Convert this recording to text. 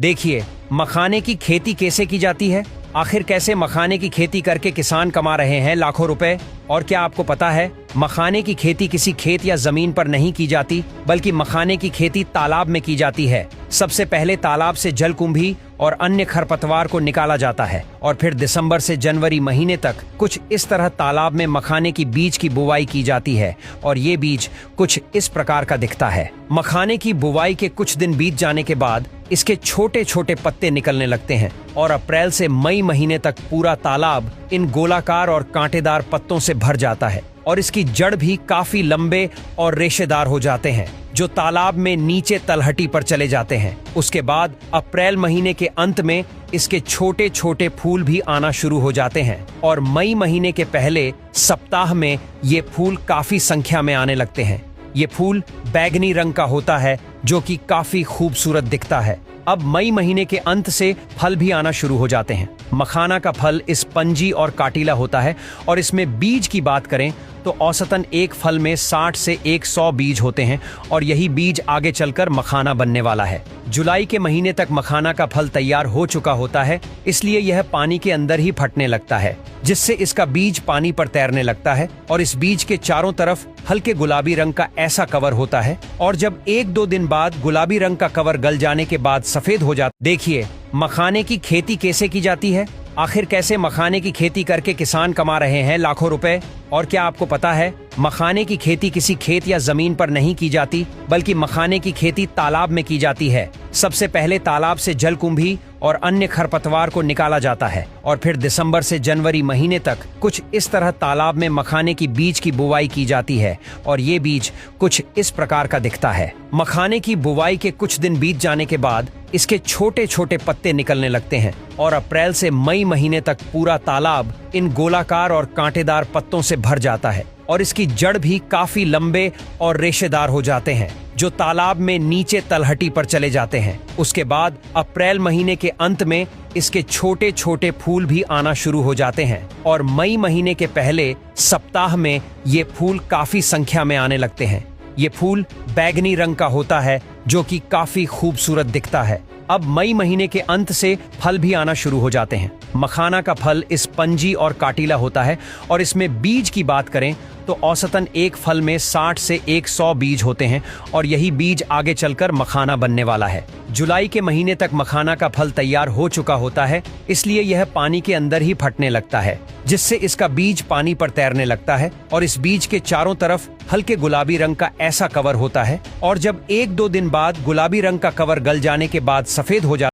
देखिए, मखाने की खेती कैसे की जाती है। आखिर कैसे मखाने की खेती करके किसान कमा रहे हैं लाखों रुपए। और क्या आपको पता है, मखाने की खेती किसी खेत या जमीन पर नहीं की जाती, बल्कि मखाने की खेती तालाब में की जाती है। सबसे पहले तालाब से जलकुंभी और अन्य खरपतवार को निकाला जाता है और फिर दिसंबर से जनवरी महीने तक कुछ इस तरह तालाब में मखाने की बीज की बुवाई की जाती है और ये बीज कुछ इस प्रकार का दिखता है। मखाने की बुवाई के कुछ दिन बीत जाने के बाद इसके छोटे छोटे पत्ते निकलने लगते हैं और अप्रैल से मई महीने तक पूरा तालाब इन गोलाकार और कांटेदार पत्तों से भर जाता है और इसकी जड़ भी काफी लंबे और रेशेदार हो जाते हैं जो तालाब में नीचे तलहटी पर चले जाते हैं। उसके बाद अप्रैल महीने के अंत में इसके छोटे छोटे फूल भी आना शुरू हो जाते हैं और मई महीने के पहले सप्ताह में ये फूल काफी संख्या में आने लगते हैं। ये फूल बैगनी रंग का होता है जो कि काफी खूबसूरत दिखता है। अब मई महीने के अंत से फल भी आना शुरू हो जाते हैं। मखाना का फल स्पंजी और काटीला होता है और इसमें बीज की बात करें तो औसतन एक फल में 60 से 100 बीज होते हैं और यही बीज आगे चलकर मखाना बनने वाला है। जुलाई के महीने तक मखाना का फल तैयार हो चुका होता है, इसलिए यह पानी के अंदर ही फटने लगता है, जिससे इसका बीज पानी पर तैरने लगता है और इस बीज के चारों तरफ हल्के गुलाबी रंग का ऐसा कवर होता है और जब 1-2 दिन बाद गुलाबी रंग का कवर गल जाने के बाद सफेद हो जाता। देखिए, मखाने की खेती कैसे की जाती है। आखिर कैसे मखाने की खेती करके किसान कमा रहे हैं लाखों रुपए। और क्या आपको पता है, मखाने की खेती किसी खेत या जमीन पर नहीं की जाती, बल्कि मखाने की खेती तालाब में की जाती है। सबसे पहले तालाब से जलकुंभी और अन्य खरपतवार को निकाला जाता है और फिर दिसंबर से जनवरी महीने तक कुछ इस तरह तालाब में मखाने की बीज की बुवाई की जाती है और ये बीज कुछ इस प्रकार का दिखता है। मखाने की बुवाई के कुछ दिन बीत जाने के बाद इसके छोटे छोटे पत्ते निकलने लगते हैं और अप्रैल से मई महीने तक पूरा तालाब इन गोलाकार और कांटेदार पत्तों से भर जाता है और इसकी जड़ भी काफी लंबे और रेशेदार हो जाते हैं जो तालाब में नीचे तलहटी पर चले जाते हैं। उसके बाद अप्रैल महीने के अंत में इसके छोटे छोटे फूल भी आना शुरू हो जाते हैं और मई महीने के पहले सप्ताह में ये फूल काफी संख्या में आने लगते हैं। ये फूल बैगनी रंग का होता है जो कि काफी खूबसूरत दिखता है। अब मई महीने के अंत से फल भी आना शुरू हो जाते हैं। मखाना का फल स्पंजी और काटीला होता है और इसमें बीज की बात करें तो औसतन एक फल में 60 से 100 बीज होते हैं और यही बीज आगे चलकर मखाना बनने वाला है। जुलाई के महीने तक मखाना का फल तैयार हो चुका होता है, इसलिए यह पानी के अंदर ही फटने लगता है, जिससे इसका बीज पानी पर तैरने लगता है और इस बीज के चारों तरफ हल्के गुलाबी रंग का ऐसा कवर होता है और जब 1-2 दिन बाद गुलाबी रंग का कवर गल जाने के बाद सफेद हो जाता है।